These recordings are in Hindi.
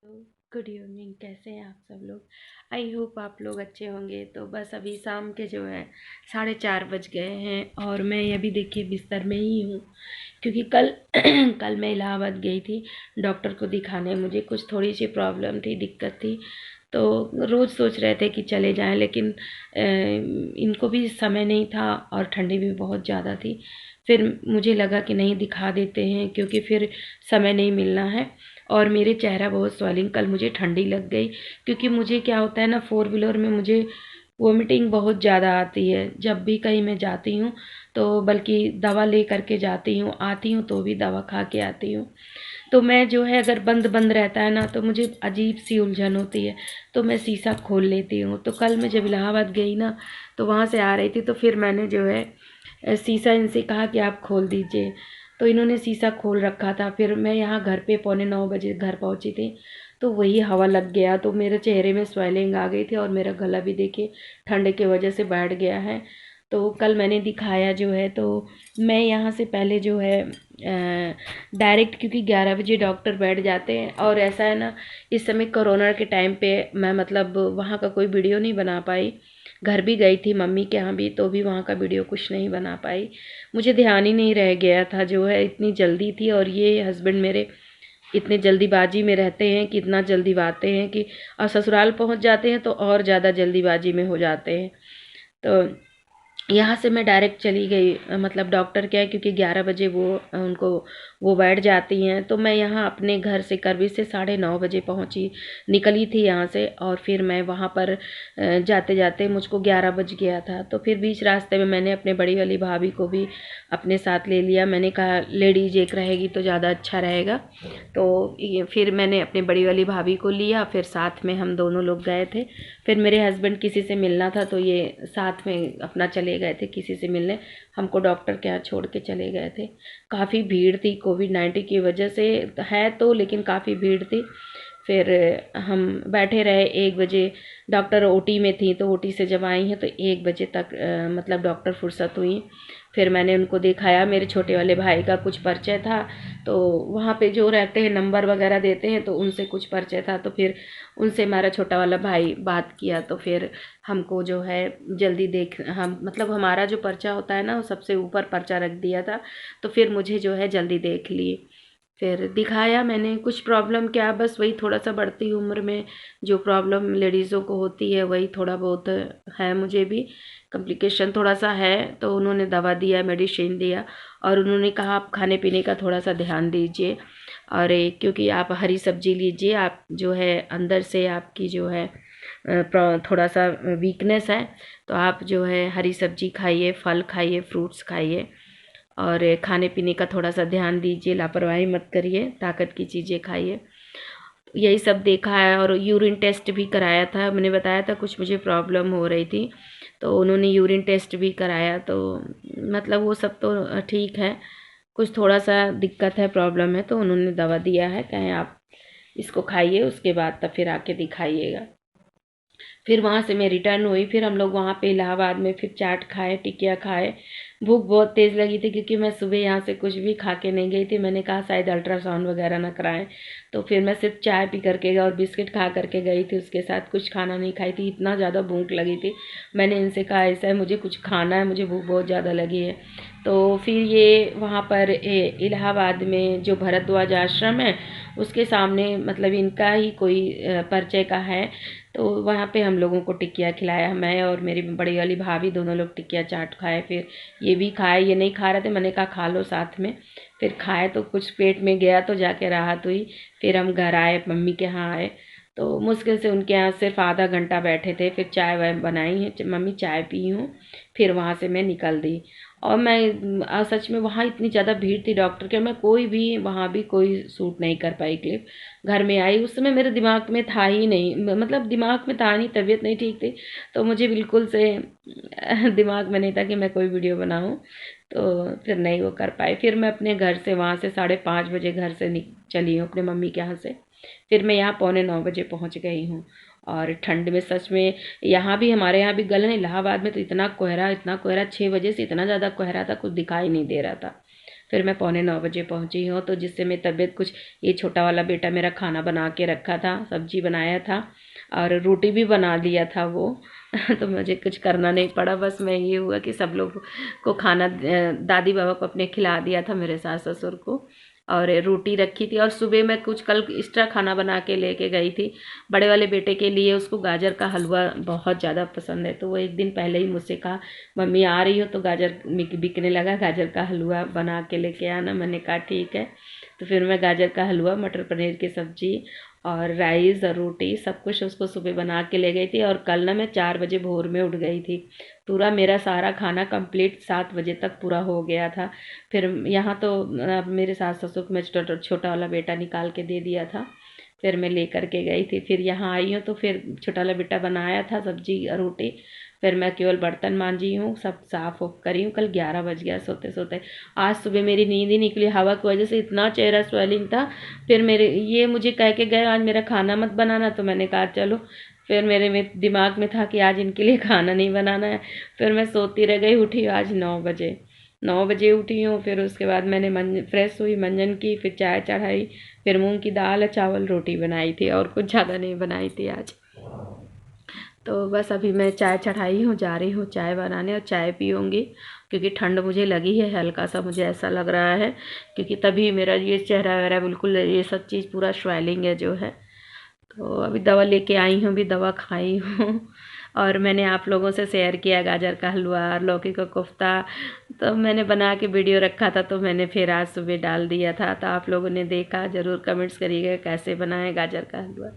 Good evening. कैसे हैं आप सब लोग? आई होप आप लोग अच्छे होंगे। तो बस अभी शाम के जो है 4:30 बज गए हैं और मैं अभी देखिए बिस्तर में ही हूँ, क्योंकि कल कल मैं इलाहाबाद गई थी डॉक्टर को दिखाने। मुझे कुछ थोड़ी सी प्रॉब्लम थी, दिक्कत थी। तो रोज़ सोच रहे थे कि चले जाएं, लेकिन इनको भी समय नहीं था और ठंडी भी बहुत ज़्यादा थी। फिर मुझे लगा कि नहीं, दिखा देते हैं, क्योंकि फिर समय नहीं मिलना है। और मेरे चेहरा बहुत स्वेलिंग, कल मुझे ठंडी लग गई, क्योंकि मुझे क्या होता है ना, फोर व्हीलर में मुझे वोमिटिंग बहुत ज़्यादा आती है जब भी कहीं मैं जाती हूँ। तो बल्कि दवा ले करके जाती हूँ, आती हूँ तो भी दवा खा के आती हूँ। तो मैं जो है, अगर बंद बंद रहता है ना तो मुझे अजीब सी उलझन होती है, तो मैं शीशा खोल लेती हूँ। तो कल मैं जब इलाहाबाद गई ना, तो वहाँ से आ रही थी, तो फिर मैंने जो है शीशा इनसे कहा कि आप खोल दीजिए। तो इन्होंने शीशा खोल रखा था। फिर मैं यहाँ घर पे 8:45 घर पहुँची थी, तो वही हवा लग गया, तो मेरे चेहरे में स्वेलिंग आ गई थी और मेरा गला भी देखिए ठंड की वजह से बैठ गया है। तो कल मैंने दिखाया जो है, तो मैं यहाँ से पहले जो है डायरेक्ट, क्योंकि 11 बजे डॉक्टर बैठ जाते हैं, और ऐसा है ना, इस समय कोरोना के टाइम पे मैं मतलब वहाँ का कोई वीडियो नहीं बना पाई। घर भी गई थी मम्मी के यहाँ भी, तो भी वहाँ का वीडियो कुछ नहीं बना पाई। मुझे ध्यान ही नहीं रह गया था, जो है इतनी जल्दी थी। और ये हस्बैंड मेरे इतने जल्दीबाजी में रहते हैं कि इतना जल्दी आते हैं कि, और ससुराल पहुँच जाते हैं तो और ज़्यादा जल्दीबाजी में हो जाते हैं। तो यहाँ से मैं डायरेक्ट चली गई, मतलब डॉक्टर क्या है, क्योंकि 11 बजे उनको वो बैठ जाती हैं। तो मैं यहाँ अपने घर से करवी से 9:30 बजे पहुँची, निकली थी यहाँ से। और फिर मैं वहाँ पर जाते जाते मुझको 11 बज गया था। तो फिर बीच रास्ते में मैंने अपने बड़ी वाली भाभी को भी अपने साथ ले लिया। मैंने कहा लेडीज एक रहेगी तो ज़्यादा अच्छा रहेगा। तो ये फिर मैंने अपनी बड़ी वाली भाभी को लिया, फिर साथ में हम दोनों लोग गए थे। फिर मेरे हस्बैंड किसी से मिलना था, तो ये साथ में अपना चले गए थे किसी से मिलने। हमको डॉक्टर के यहाँ छोड़ के चले गए थे। काफ़ी भीड़ थी कोविड-19 की वजह से, है तो, लेकिन काफ़ी भीड़ थी। फिर हम बैठे रहे 1 बजे। डॉक्टर ओटी में थी, तो ओटी से जब आई हैं तो 1 बजे तक मतलब डॉक्टर फुर्सत हुई। फिर मैंने उनको दिखाया, मेरे छोटे वाले भाई का कुछ परिचय था, तो वहाँ पे जो रहते हैं नंबर वगैरह देते हैं, तो उनसे कुछ परिचय था। तो फिर उनसे हमारा छोटा वाला भाई बात किया, तो फिर हमको जो है जल्दी देख, हम मतलब हमारा जो पर्चा होता है ना, वो सबसे ऊपर पर्चा रख दिया था। तो फिर मुझे जो है जल्दी देख लिए। फिर दिखाया मैंने। कुछ प्रॉब्लम क्या, बस वही थोड़ा सा बढ़ती उम्र में जो प्रॉब्लम लेडीज़ों को होती है, वही थोड़ा बहुत है। मुझे भी कॉम्प्लिकेशन थोड़ा सा है। तो उन्होंने दवा दिया, मेडिसिन दिया, और उन्होंने कहा आप खाने पीने का थोड़ा सा ध्यान दीजिए, और क्योंकि आप हरी सब्जी लीजिए, आप जो है अंदर से आपकी जो है थोड़ा सा वीकनेस है, तो आप जो है हरी सब्जी खाइए, फल खाइए, फ्रूट्स खाइए, और खाने पीने का थोड़ा सा ध्यान दीजिए, लापरवाही मत करिए, ताकत की चीज़ें खाइए। यही सब देखा है। और यूरिन टेस्ट भी कराया था, मैंने बताया था कुछ मुझे प्रॉब्लम हो रही थी, तो उन्होंने यूरिन टेस्ट भी कराया। तो मतलब वो सब तो ठीक है, कुछ थोड़ा सा दिक्कत है, प्रॉब्लम है, तो उन्होंने दवा दिया है, कहें आप इसको खाइए, उसके बाद तब फिर आके दिखाइएगा। फिर वहाँ से मैं रिटर्न हुई। फिर हम लोग वहाँ पे इलाहाबाद में फिर चाट खाए, टिकिया खाए। भूख बहुत तेज़ लगी थी, क्योंकि मैं सुबह यहाँ से कुछ भी खा के नहीं गई थी। मैंने कहा शायद अल्ट्रासाउंड वगैरह ना कराएं, तो फिर मैं सिर्फ चाय पी करके गई और बिस्किट खा करके गई थी। उसके साथ कुछ खाना नहीं खाई थी, इतना ज़्यादा भूख लगी थी। मैंने इनसे कहा ऐसा है, मुझे कुछ खाना है, मुझे भूख बहुत ज़्यादा लगी है। तो फिर ये वहाँ पर इलाहाबाद में जो भरद्वाज आश्रम है, उसके सामने मतलब इनका ही कोई परिचय का है। तो वहाँ पे हम लोगों को टिकिया खिलाया, मैं और मेरी बड़ी वाली भाभी दोनों लोग टिकिया चाट खाए। फिर ये भी खाए, ये नहीं खा रहे थे, मैंने कहा खा लो साथ में। फिर खाए तो कुछ पेट में गया, तो जाके राहत हुई। फिर हम घर आए, मम्मी के यहाँ आए, तो मुश्किल से उनके यहाँ सिर्फ आधा घंटा बैठे थे। फिर चाय वाय बनाई है, मम्मी चाय पी हूँ। फिर वहाँ से मैं निकल दी। और मैं सच में वहाँ इतनी ज़्यादा भीड़ थी डॉक्टर के, मैं कोई भी वहाँ भी कोई सूट नहीं कर पाई क्लिप। घर में आई, उस समय मेरे दिमाग में था ही नहीं, मतलब दिमाग में था नहीं, तबीयत नहीं ठीक थी, तो मुझे बिल्कुल से दिमाग में नहीं था कि मैं कोई वीडियो बनाऊं। तो फिर नहीं वो कर पाई। फिर मैं अपने घर से वहाँ से 5:30 बजे घर से चली हूँ अपने मम्मी के यहाँ से। फिर मैं यहाँ 8:45 बजे पहुँच गई हूँ। और ठंड में सच में, यहाँ भी हमारे यहाँ भी इलाहाबाद में तो इतना कोहरा, इतना कोहरा, 6 बजे से इतना ज़्यादा कोहरा था, कुछ दिखाई नहीं दे रहा था। फिर मैं 8:45 पहुंची हूँ, तो जिससे मेरी तबीयत कुछ, ये छोटा वाला बेटा मेरा खाना बना के रखा था, सब्जी बनाया था और रोटी भी बना दिया था वो तो मुझे कुछ करना नहीं पड़ा। बस मैं ये हुआ कि सब लोग को खाना, दादी बाबा को अपने खिला दिया था, मेरे सास ससुर को, और रोटी रखी थी। और सुबह मैं कुछ कल एक्स्ट्रा खाना बना के लेके गई थी बड़े वाले बेटे के लिए। उसको गाजर का हलवा बहुत ज़्यादा पसंद है, तो वो एक दिन पहले ही मुझसे कहा, मम्मी आ रही हो तो गाजर बिकने लगा, गाजर का हलवा बना के लेके आना। मैंने कहा ठीक है। तो फिर मैं गाजर का हलवा, मटर पनीर की सब्जी और राइस और रोटी सब कुछ उसको सुबह बना के ले गई थी। और कल ना मैं 4 बजे भोर में उठ गई थी, पूरा मेरा सारा खाना कंप्लीट 7 बजे तक पूरा हो गया था। फिर यहाँ तो मेरे सास ससुर को मैं छोटा वाला बेटा निकाल के दे दिया था, फिर मैं लेकर के गई थी। फिर यहाँ आई हूँ तो फिर छोटा वाला बेटा बनाया था सब्जी और रोटी, फिर मैं केवल बर्तन मांजी हूँ, सब साफ ऑफ करी हूँ। कल 11 बज गया सोते सोते। आज सुबह मेरी नींद ही निकली, हवा की वजह से इतना चेहरा स्वेलिंग था। फिर मेरे ये मुझे कह के गए आज मेरा खाना मत बनाना, तो मैंने कहा चलो। फिर मेरे दिमाग में था कि आज इनके लिए खाना नहीं बनाना है। फिर मैं सोती रह गई, उठी आज 9 बजे। 9 बजे उठी हूँ। फिर उसके बाद मैंने फ्रेश हुई, मंजन की, फिर चाय चढ़ाई, फिर मूंग की दाल चावल रोटी बनाई थी और कुछ ज़्यादा नहीं बनाई थी आज। तो बस अभी मैं चाय चढ़ाई हूँ, जा रही हूँ चाय बनाने और चाय पीऊँगी, क्योंकि ठंड मुझे लगी है हल्का सा, मुझे ऐसा लग रहा है, क्योंकि तभी मेरा ये चेहरा वगैरह बिल्कुल ये सब चीज़ पूरा स्वेलिंग है जो है। तो अभी दवा लेके आई हूँ, अभी दवा खाई हूँ और मैंने आप लोगों से शेयर किया गाजर का हलवा और लौकी का कोफ्ता, तो मैंने बना के वीडियो रखा था, तो मैंने फिर आज सुबह डाल दिया था। तो आप लोगों ने देखा, ज़रूर कमेंट्स करिएगा कैसे बनाए गाजर का हलवा।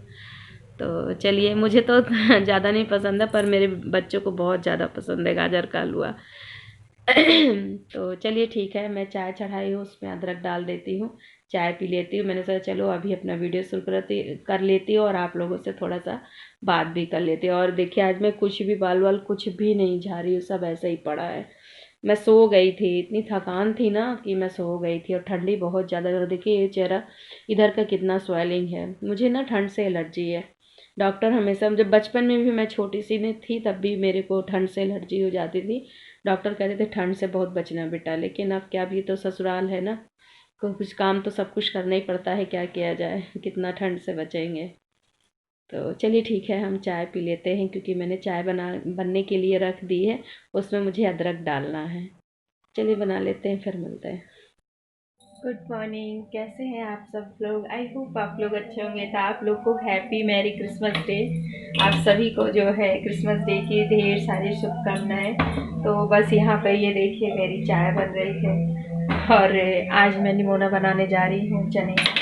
तो चलिए, मुझे तो ज़्यादा नहीं पसंद है, पर मेरे बच्चों को बहुत ज़्यादा पसंद है गाजर का हलवा। तो चलिए ठीक है, मैं चाय चढ़ाई हूँ, उसमें अदरक डाल देती हूँ, चाय पी लेती हूँ। मैंने सोचा चलो अभी अपना वीडियो शुरू कर लेती हूँ और आप लोगों से थोड़ा सा बात भी कर लेती हूँ। और देखिए आज मैं कुछ भी बाल वाल कुछ भी नहीं झाड़ी हूँ, सब ऐसे ही पड़ा है। मैं सो गई थी, इतनी थकान थी ना कि मैं सो गई थी, और ठंडी बहुत ज़्यादा। और देखिए ये चेहरा इधर का कितना स्वेलिंग है, मुझे ना ठंड से एलर्जी है। डॉक्टर हमेशा, जब बचपन में भी मैं छोटी सी नहीं थी तब भी मेरे को ठंड से एलर्जी हो जाती थी। डॉक्टर कहते थे ठंड से बहुत बचना बेटा, लेकिन अब क्या, भी तो ससुराल है ना, कुछ काम तो सब कुछ करना ही पड़ता है, क्या किया जाए, कितना ठंड से बचेंगे। तो चलिए ठीक है, हम चाय पी लेते हैं, क्योंकि मैंने चाय बनने के लिए रख दी है, उसमें मुझे अदरक डालना है। चलिए बना लेते हैं, फिर मिलते हैं। गुड मॉर्निंग, कैसे हैं आप सब लोग? आई होप आप लोग अच्छे होंगे। तो आप लोग को हैप्पी मैरी क्रिसमस डे। आप सभी को जो है क्रिसमस डे की ढेर सारी शुभकामनाएं। तो बस यहाँ पर ये देखिए मेरी चाय बन रही है, और आज मैं निमोना बनाने जा रही हूँ चने का।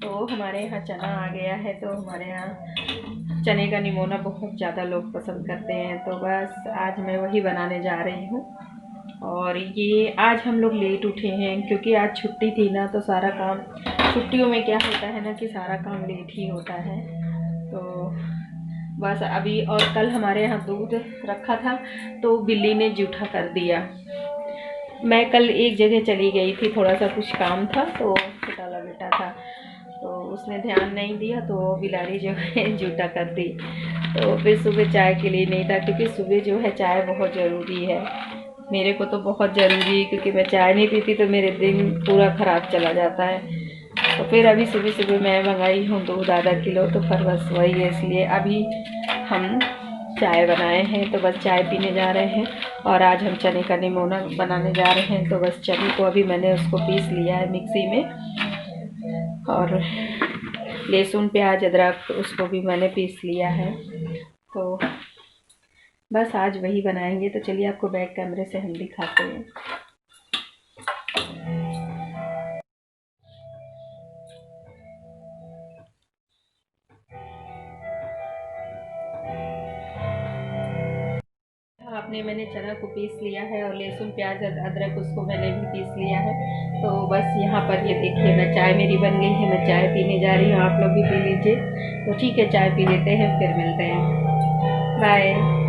तो हमारे यहाँ चना आ गया है, तो हमारे यहाँ चने का निमोना बहुत ज़्यादा लोग पसंद करते हैं, तो बस आज मैं वही बनाने जा रही हूँ। और ये आज हम लोग लेट उठे हैं, क्योंकि आज छुट्टी थी ना, तो सारा काम, छुट्टियों में क्या होता है ना कि सारा काम लेट ही होता है। तो बस अभी, और कल हमारे यहाँ दूध रखा था तो बिल्ली ने जूठा कर दिया। मैं कल एक जगह चली गई थी, थोड़ा सा कुछ काम था, तो छोटा वाला बेटा था तो उसने ध्यान नहीं दिया, तो बिलाड़ी जो है जूठा कर दी। तो फिर सुबह चाय के लिए नहीं था, क्योंकि सुबह जो है चाय बहुत ज़रूरी है, मेरे को तो बहुत ज़रूरी है, क्योंकि मैं चाय नहीं पीती तो मेरे दिन पूरा ख़राब चला जाता है। तो फिर अभी सुबह सुबह मैं मंगाई हूँ दूध आधा किलो, तो फिर बस वही है, इसलिए अभी हम चाय बनाए हैं, तो बस चाय पीने जा रहे हैं। और आज हम चने का निमोना बनाने जा रहे हैं, तो बस चने को अभी मैंने उसको पीस लिया है मिक्सी में, और लहसुन प्याज अदरक उसको भी मैंने पीस लिया है। तो बस आज वही बनाएंगे। तो चलिए आपको बैक कैमरे से हम दिखाते हैं। आपने, मैंने चना को पीस लिया है, और लहसुन प्याज अदरक उसको मैंने भी पीस लिया है। तो बस यहाँ पर ये देखिए, मैं चाय मेरी बन गई है, मैं चाय पीने जा रही हूँ, आप लोग भी पी लीजिए। तो ठीक है, चाय पी लेते हैं, फिर मिलते हैं, बाय।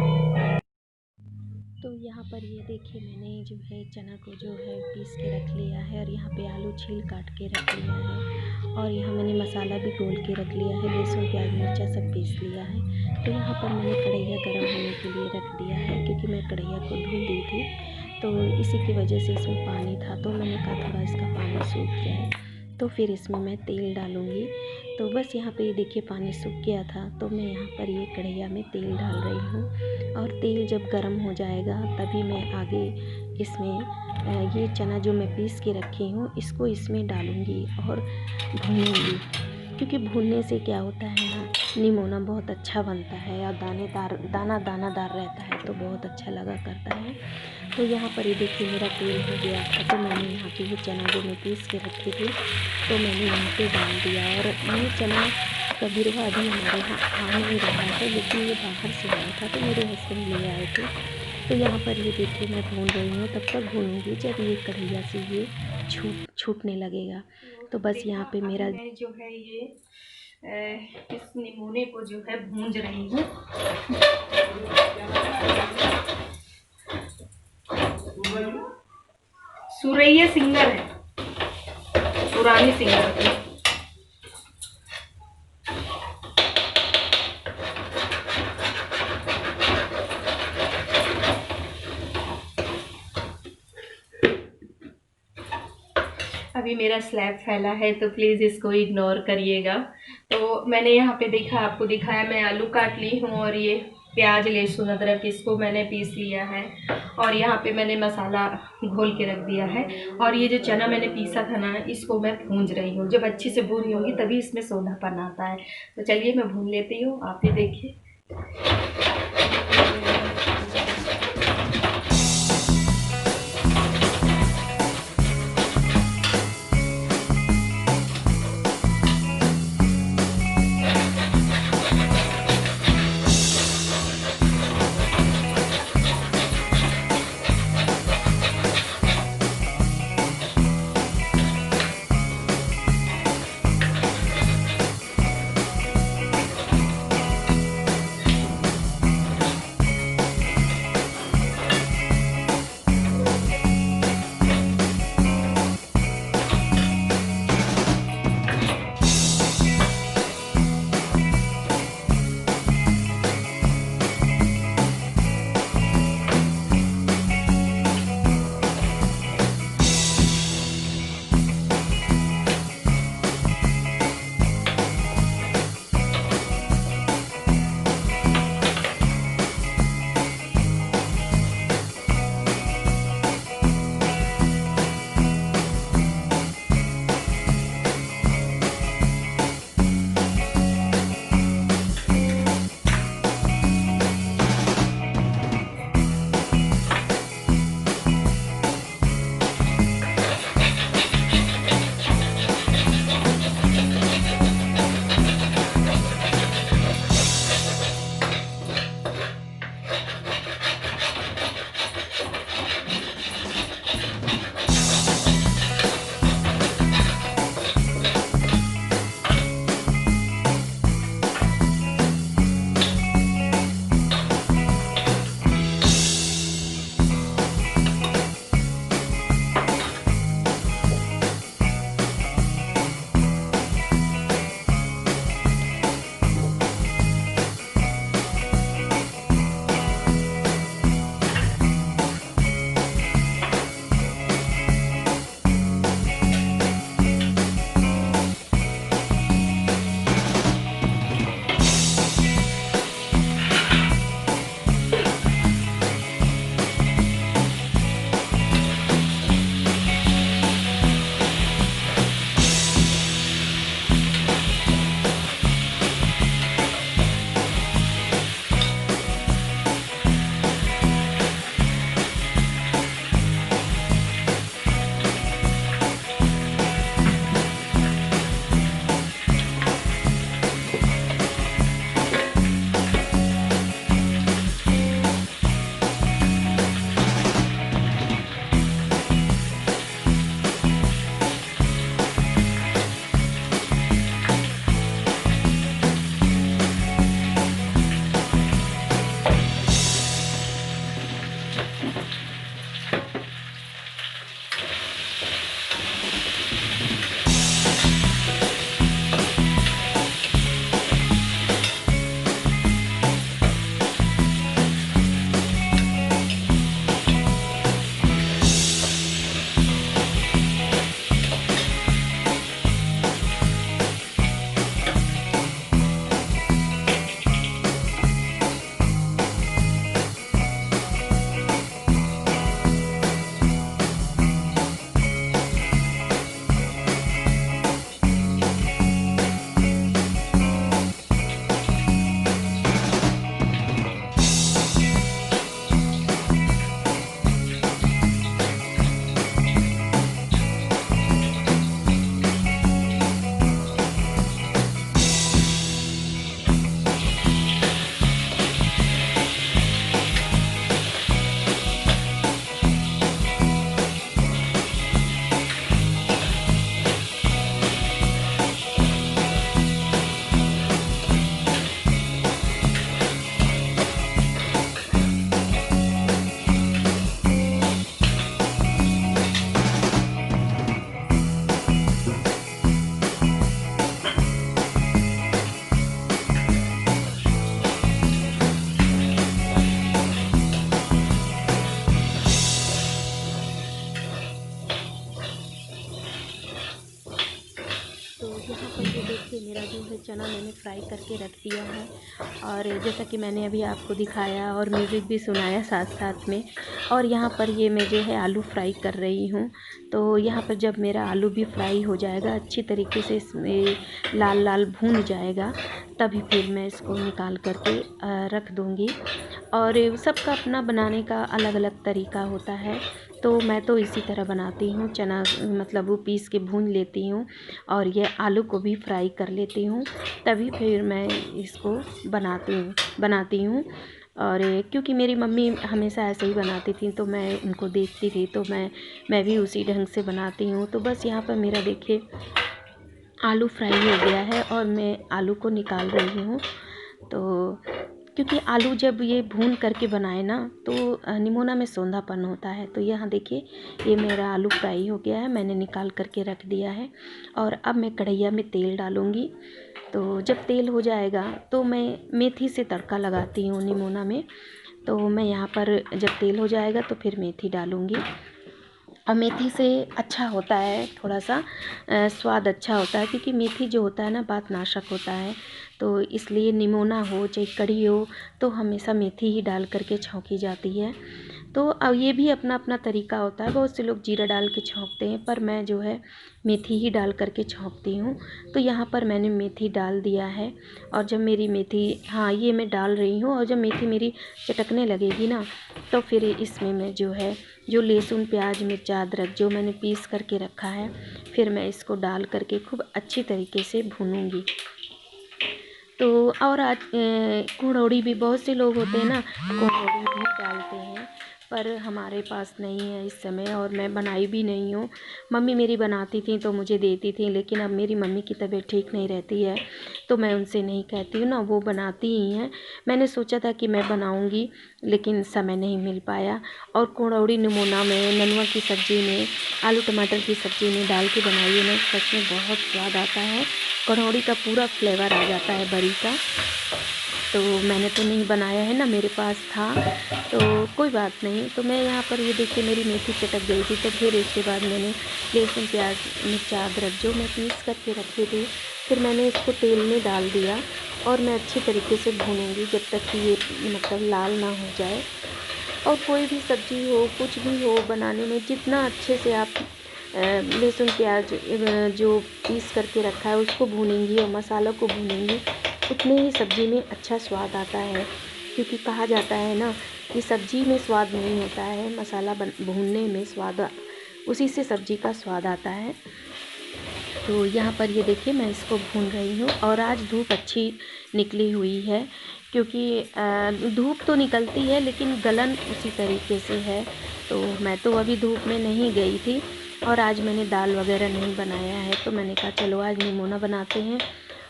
तो यहाँ पर ये देखिए, मैंने जो है चना को जो है पीस के रख लिया है, और यहाँ पे आलू छील काट के रख लिया है, और यहाँ मैंने मसाला भी घोल के रख लिया है, लहसुन प्याज मिर्चा सब पीस लिया है। तो यहाँ पर मैंने कढ़ैया गर्म होने के लिए रख दिया है, क्योंकि मैं कढ़ैया को धुल दी थी, तो इसी की वजह से इसमें पानी था, तो मैंने कहा थोड़ा इसका पानी सूख जाए तो फिर इसमें मैं तेल डालूँगी। तो बस यहाँ पे ये देखिए पानी सूख गया था, तो मैं यहाँ पर ये कढ़ैया में तेल डाल रही हूँ और तेल जब गर्म हो जाएगा तभी मैं आगे इसमें ये चना जो मैं पीस के रखी हूँ इसको इसमें डालूँगी और भूनूँगी, क्योंकि भूनने से क्या होता है ना, निमोना बहुत अच्छा बनता है और दानादार रहता है तो बहुत अच्छा लगा करता है। तो यहाँ पर ये देखिए मेरा तेल हो गया था, तो मैंने यहाँ पे ये चना जो मैं पीस के रखी थी तो मैंने यहाँ पे डाल दिया। और ये चना का बिरवा अभी हमारे यहाँ आ नहीं रहा है, लेकिन ये बाहर से आया था तो मेरे हस्बैंड ले आए थे। तो यहाँ पर ये देखिए मैं भून रही हूँ, तब तक भूनूँगी जब ये कढ़ैया से ये छूटने लगेगा। तो बस यहाँ पे मेरा मैं जो है ये इस निमोने को जो है भूंज रही हूँ। सुरैया सिंगर है, पुरानी सिंगर थी। अभी मेरा स्लैब फैला है तो प्लीज़ इसको इग्नोर करिएगा। तो मैंने यहाँ पे देखा, आपको दिखाया, मैं आलू काट ली हूँ और ये प्याज लहसुन अदरक इसको मैंने पीस लिया है और यहाँ पे मैंने मसाला घोल के रख दिया है। और ये जो चना मैंने पीसा था ना, इसको मैं भूंज रही हूँ। जब अच्छी से भून होगी तभी इसमें सोंधापन आता है। तो चलिए मैं भून लेती हूँ, आप ये देखिए। चना मैंने फ्राई करके रख दिया है। और जैसा कि मैंने अभी आपको दिखाया और म्यूज़िक भी सुनाया साथ साथ में। और यहाँ पर ये मैं जो है आलू फ्राई कर रही हूँ। तो यहाँ पर जब मेरा आलू भी फ्राई हो जाएगा, अच्छी तरीके से इसमें लाल लाल भून जाएगा, तभी फिर मैं इसको निकाल करके रख दूँगी। और सबका अपना बनाने का अलग अलग तरीका होता है। तो मैं तो इसी तरह बनाती हूँ, चना मतलब वो पीस के भून लेती हूँ और ये आलू को भी फ्राई कर लेती हूँ, तभी फिर मैं इसको बनाती हूँ। और क्योंकि मेरी मम्मी हमेशा ऐसे ही बनाती थी, तो मैं उनको देखती थी, तो मैं भी उसी ढंग से बनाती हूँ। तो बस यहाँ पर मेरा देखिए आलू फ्राई हो गया है और मैं आलू को निकाल रही हूँ। तो क्योंकि आलू जब ये भून करके बनाए ना, तो निमोना में सौंधापन होता है। तो यहाँ देखिए ये मेरा आलू फ्राई हो गया है, मैंने निकाल करके रख दिया है। और अब मैं कढ़ैया में तेल डालूँगी। तो जब तेल हो जाएगा तो मैं मेथी से तड़का लगाती हूँ निमोना में। तो मैं यहाँ पर जब तेल हो जाएगा तो फिर मेथी डालूँगी। और मेथी से अच्छा होता है थोड़ा सा स्वाद अच्छा होता है, क्योंकि मेथी जो होता है ना वातनाशक होता है। तो इसलिए निमोना हो चाहे कढ़ी हो, तो हमेशा मेथी ही डाल करके छौंकी जाती है। तो अब ये भी अपना अपना तरीका होता है, बहुत से लोग जीरा डाल के छौंकते हैं, पर मैं जो है मेथी ही डाल करके छौंकती हूँ। तो यहाँ पर मैंने मेथी डाल दिया है। और जब मेरी मेथी, हाँ ये मैं डाल रही हूँ, और जब मेथी मेरी चटकने लगेगी ना, तो फिर इसमें मैं जो है जो लहसुन प्याज मिर्चा अदरक जो मैंने पीस करके रखा है, फिर मैं इसको डाल करके खूब अच्छी तरीके से भूनूंगी। तो और आज कुड़ौड़ी भी बहुत से लोग होते हैं ना, कुड़ौड़ी भी डालते हैं, पर हमारे पास नहीं है इस समय, और मैं बनाई भी नहीं हूँ। मम्मी मेरी बनाती थी तो मुझे देती थी, लेकिन अब मेरी मम्मी की तबीयत ठीक नहीं रहती है, तो मैं उनसे नहीं कहती हूँ ना, वो बनाती ही हैं। मैंने सोचा था कि मैं बनाऊँगी, लेकिन समय नहीं मिल पाया। और कुड़ौड़ी निमोना में, ननुआ की सब्ज़ी में, आलू टमाटर की सब्ज़ी में डाल के बनाइए ना, सच में बहुत स्वाद आता है। कढ़ौड़ी का पूरा फ्लेवर आ जाता है बड़ी का। तो मैंने तो नहीं बनाया है ना, मेरे पास था, तो कोई बात नहीं। तो मैं यहाँ पर ये देखिए मेरी मेथी चटक गई थी, तो फिर इसके बाद मैंने लहसुन प्याज मिर्चा अदरक जो मैं पीस करके रखी थी, फिर मैंने इसको तेल में डाल दिया। और मैं अच्छी तरीके से भूनूंगी जब तक कि ये मतलब लाल ना हो जाए। और कोई भी सब्ज़ी हो, कुछ भी हो बनाने में, जितना अच्छे से आप लहसुन प्याज जो पीस करके रखा है उसको भूनेंगी और मसाला को भूनेंगी, उतने ही सब्ज़ी में अच्छा स्वाद आता है। क्योंकि कहा जाता है ना कि सब्ज़ी में स्वाद नहीं होता है, मसाला भूनने में स्वाद, उसी से सब्ज़ी का स्वाद आता है। तो यहाँ पर ये देखिए मैं इसको भून रही हूँ। और आज धूप अच्छी निकली हुई है, क्योंकि धूप तो निकलती है लेकिन गलन उसी तरीके से है। तो मैं तो अभी धूप में नहीं गई थी, और आज मैंने दाल वगैरह नहीं बनाया है, तो मैंने कहा चलो आज निमोना बनाते हैं।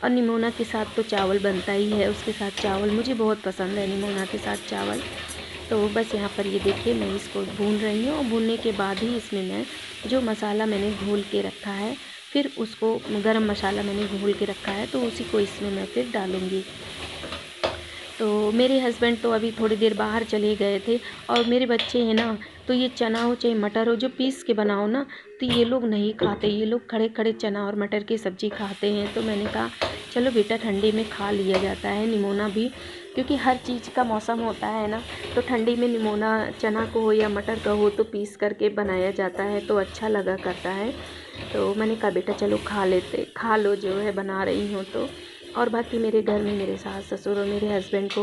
और निमोना के साथ तो चावल बनता ही है, उसके साथ चावल मुझे बहुत पसंद है, निमोना के साथ चावल। तो बस यहाँ पर ये देखिए मैं इसको भून रही हूँ, और भूनने के बाद ही इसमें मैं जो मसाला मैंने घोल के रखा है, फिर उसको गरम मसाला मैंने घोल के रखा है, तो उसी को इसमें मैं फिर डालूँगी। तो मेरे हस्बैंड तो अभी थोड़ी देर बाहर चले गए थे, और मेरे बच्चे हैं ना, तो ये चना हो चाहे मटर हो, जो पीस के बनाओ ना, तो ये लोग नहीं खाते, ये लोग खड़े खड़े चना और मटर की सब्ज़ी खाते हैं। तो मैंने कहा चलो बेटा ठंडी में खा लिया जाता है निमोना भी, क्योंकि हर चीज़ का मौसम होता है ना, तो ठंडी में निमोना चना को हो या मटर का हो तो पीस करके बनाया जाता है, तो अच्छा लगा करता है। तो मैंने कहा बेटा चलो खा लो जो है बना रही हूँ तो। और बाकी मेरे घर में मेरे सास ससुर और मेरे हस्बैंड को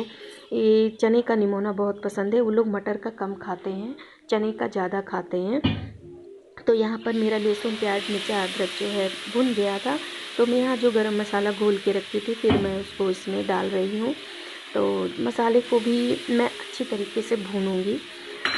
ये चने का निमोना बहुत पसंद है। वो लोग मटर का कम खाते हैं, चने का ज़्यादा खाते हैं। तो यहाँ पर मेरा लहसुन प्याज मिर्चा अदरक जो है भुन गया था, तो मैं यहाँ जो गरम मसाला घोल के रखी थी, फिर मैं उसको इसमें डाल रही हूँ। तो मसाले को भी मैं अच्छी तरीके से भूनूंगी,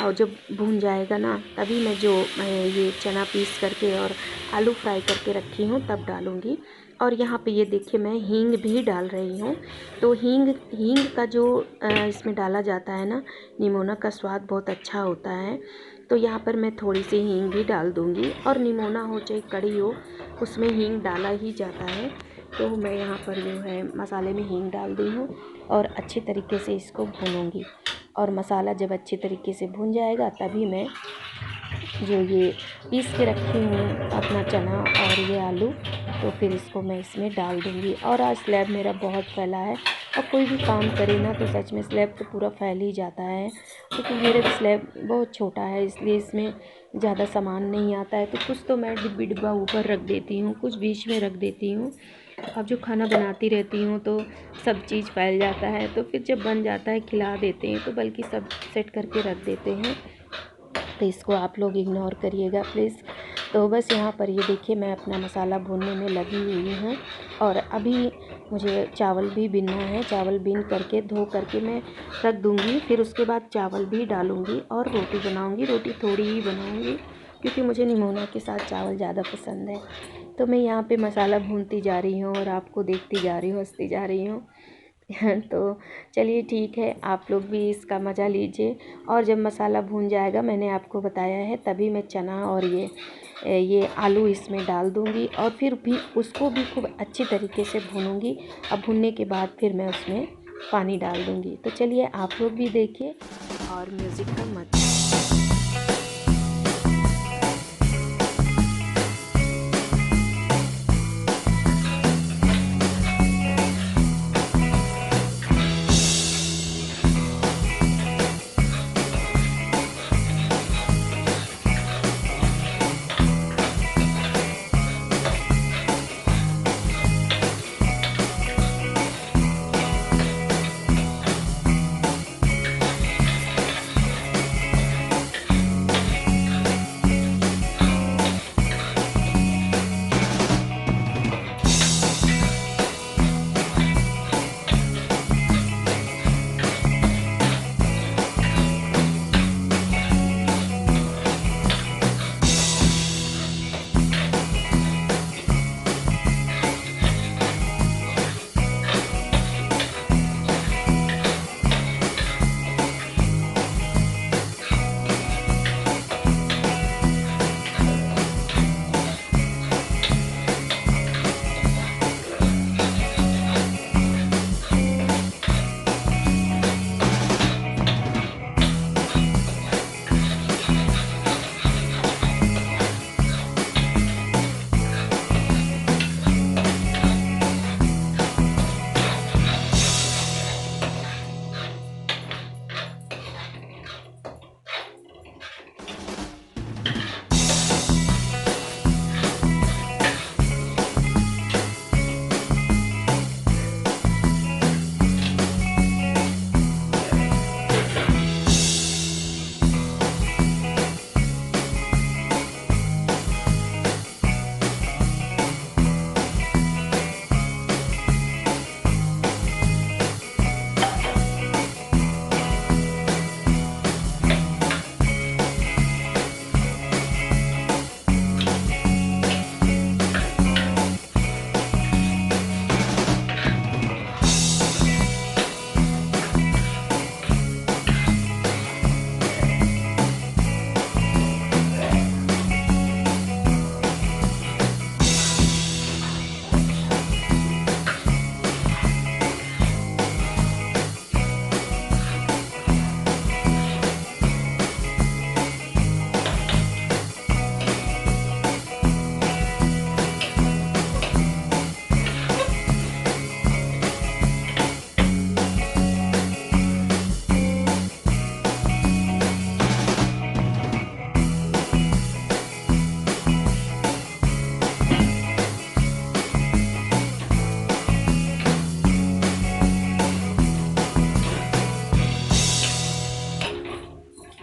और जब भून जाएगा ना, तभी मैं जो ये चना पीस करके और आलू फ्राई करके रखी हूँ तब डालूँगी। और यहाँ पे ये देखिए मैं हींग भी डाल रही हूँ। तो हींग का जो इसमें डाला जाता है ना, निमोना का स्वाद बहुत अच्छा होता है। तो यहाँ पर मैं थोड़ी सी हींग भी डाल दूँगी। और निमोना हो चाहे कढ़ी हो, उसमें हींग डाला ही जाता है। तो मैं यहाँ पर जो है मसाले में हींग डाल दी हूँ और अच्छी तरीके से इसको भूनूँगी। और मसाला जब अच्छी तरीके से भुन जाएगा तभी मैं जो ये पीस के रखी हूँ अपना चना और ये आलू, तो फिर इसको मैं इसमें डाल दूँगी। और आज स्लैब मेरा बहुत फैला है, और कोई भी काम करे ना तो सच में स्लैब तो पूरा फैल ही जाता है, क्योंकि मेरा स्लैब बहुत छोटा है इसलिए इसमें ज़्यादा सामान नहीं आता है। तो कुछ तो मैं डिब्बा ऊपर रख देती हूँ, कुछ बीच में रख देती हूँ। अब जो खाना बनाती रहती हूँ तो सब चीज़ फैल जाता है, तो फिर जब बन जाता है खिला देते हैं, तो बल्कि सब सेट करके रख देते हैं। तो इसको आप लोग इग्नोर करिएगा प्लीज़। तो बस यहाँ पर ये देखिए मैं अपना मसाला भूनने में लगी हुई हूँ, और अभी मुझे चावल भी बीनना है। चावल बीन करके धो करके मैं रख दूँगी, फिर उसके बाद चावल भी डालूँगी और रोटी बनाऊँगी। रोटी थोड़ी ही बनाऊँगी क्योंकि मुझे निमोना के साथ चावल ज़्यादा पसंद है। तो मैं यहाँ पे मसाला भूनती जा रही हूँ और आपको देखती जा रही हूँ, हँसती जा रही हूँ। तो चलिए ठीक है, आप लोग भी इसका मज़ा लीजिए। और जब मसाला भून जाएगा, मैंने आपको बताया है, तभी मैं चना और ये आलू इसमें डाल दूँगी, और फिर भी उसको भी खूब अच्छी तरीके से भूनूँगी। अब भूनने के बाद फिर मैं उसमें पानी डाल दूँगी। तो चलिए आप लोग भी देखिए और म्यूज़िक का मज़ा।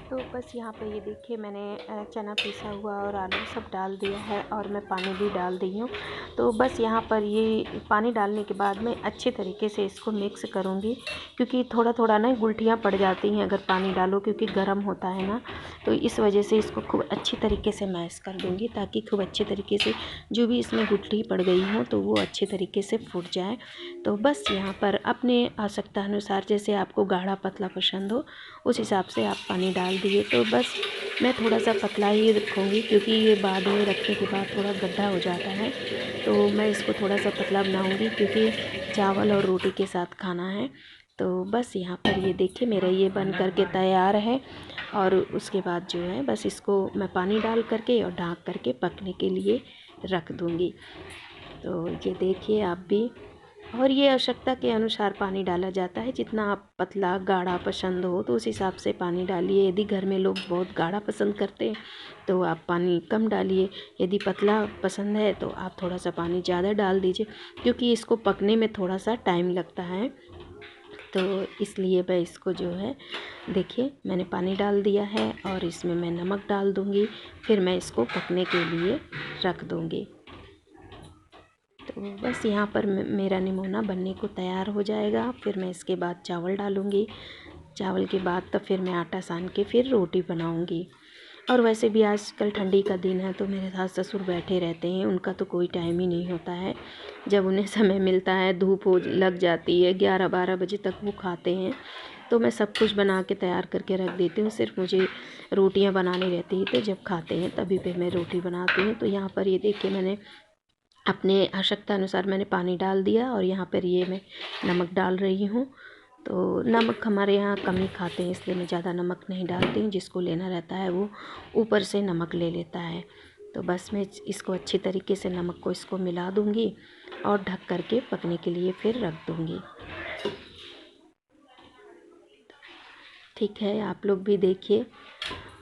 तो बस यहाँ पे ये देखिए मैंने चना पीसा हुआ और आलू सब डाल दिया है, और मैं पानी भी डाल दी हूँ। तो बस यहाँ पर ये पानी डालने के बाद मैं अच्छे तरीके से इसको मिक्स करूँगी, क्योंकि थोड़ा थोड़ा ना गुठलियाँ पड़ जाती हैं अगर पानी डालो, क्योंकि गर्म होता है ना, तो इस वजह से इसको खूब अच्छी तरीके से मैश कर दूँगी, ताकि खूब अच्छे तरीके से जो भी इसमें गुठली पड़ गई हो तो वो अच्छे तरीके से फूट जाए। तो बस यहाँ पर अपने आवश्यकता अनुसार, जैसे आपको गाढ़ा पतला पसंद हो उस हिसाब से आप पानी डाल दिए। तो बस मैं थोड़ा सा पतला ही रखूँगी, क्योंकि ये बाद में रखने के बाद थोड़ा गड्ढा हो जाता है, तो मैं इसको थोड़ा सा पतला बनाऊँगी, क्योंकि चावल और रोटी के साथ खाना है। तो बस यहाँ पर ये देखिए मेरा ये बन करके तैयार है। और उसके बाद जो है बस इसको मैं पानी डाल करके और ढक करके पकने के लिए रख दूँगी। तो ये देखिए आप भी। और ये आवश्यकता के अनुसार पानी डाला जाता है, जितना आप पतला गाढ़ा पसंद हो तो उस हिसाब से पानी डालिए। यदि घर में लोग बहुत गाढ़ा पसंद करते हैं तो आप पानी कम डालिए, यदि पतला पसंद है तो आप थोड़ा सा पानी ज़्यादा डाल दीजिए, क्योंकि इसको पकने में थोड़ा सा टाइम लगता है। तो इसलिए मैं इसको जो है देखिए मैंने पानी डाल दिया है और इसमें मैं नमक डाल दूँगी, फिर मैं इसको पकने के लिए रख दूँगी। तो बस यहाँ पर मेरा निमोना बनने को तैयार हो जाएगा। फिर मैं इसके बाद चावल डालूँगी। चावल के बाद तो फिर मैं आटा सान के फिर रोटी बनाऊँगी। और वैसे भी आजकल ठंडी का दिन है तो मेरे सास ससुर बैठे रहते हैं, उनका तो कोई टाइम ही नहीं होता है। जब उन्हें समय मिलता है, धूप हो लग जाती है 11-12 बजे तक वो खाते हैं, तो मैं सब कुछ बना के तैयार करके रख देती हूँ। सिर्फ मुझे रोटियाँ बनानी रहती है, तो जब खाते हैं तभी पे मैं रोटी बनाती हूँ। तो यहाँ पर ये देखिए मैंने अपने आवश्यकता अनुसार मैंने पानी डाल दिया और यहाँ पर ये मैं नमक डाल रही हूँ। तो नमक हमारे यहाँ कम ही खाते हैं, इसलिए मैं ज़्यादा नमक नहीं डालती हूँ। जिसको लेना रहता है वो ऊपर से नमक ले लेता है। तो बस मैं इसको अच्छी तरीके से नमक को इसको मिला दूँगी और ढक करके पकने के लिए फिर रख दूँगी। ठीक है, आप लोग भी देखिए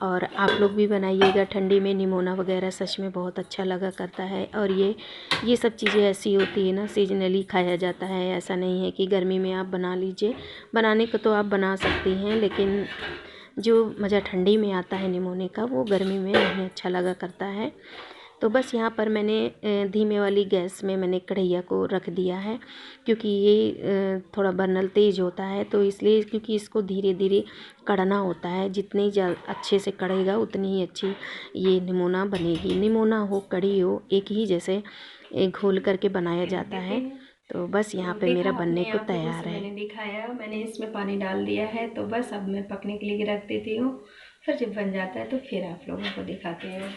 और आप लोग भी बनाइएगा। ठंडी में निमोना वगैरह सच में बहुत अच्छा लगा करता है। और ये सब चीज़ें ऐसी होती है ना, सीजनली खाया जाता है। ऐसा नहीं है कि गर्मी में आप बना लीजिए, बनाने को तो आप बना सकती हैं, लेकिन जो मज़ा ठंडी में आता है निमोने का वो गर्मी में नहीं अच्छा लगा करता है। तो बस यहाँ पर मैंने धीमे वाली गैस में मैंने कढ़ैया को रख दिया है, क्योंकि ये थोड़ा बर्नल तेज़ होता है, तो इसलिए क्योंकि इसको धीरे धीरे कढ़ना होता है। जितनी अच्छे से कढ़ेगा उतनी ही अच्छी ये निमोना बनेगी। निमोना हो कढ़ी हो एक ही जैसे घोल करके बनाया जाता है। तो बस यहाँ पे मेरा बनने को तैयार है। मैंने दिखाया, मैंने इसमें पानी डाल दिया है, तो बस अब मैं पकने के लिए रख देती हूँ। फिर जब बन जाता है तो फिर आप लोगों को दिखाते हैं।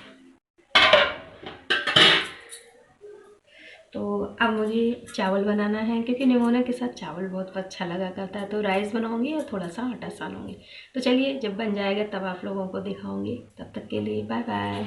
तो अब मुझे चावल बनाना है, क्योंकि निमोना के साथ चावल बहुत अच्छा लगा करता है। तो राइस बनाऊंगी और थोड़ा सा आटा सानूंगी। तो चलिए जब बन जाएगा तब आप लोगों को दिखाऊंगी। तब तक के लिए बाय बाय।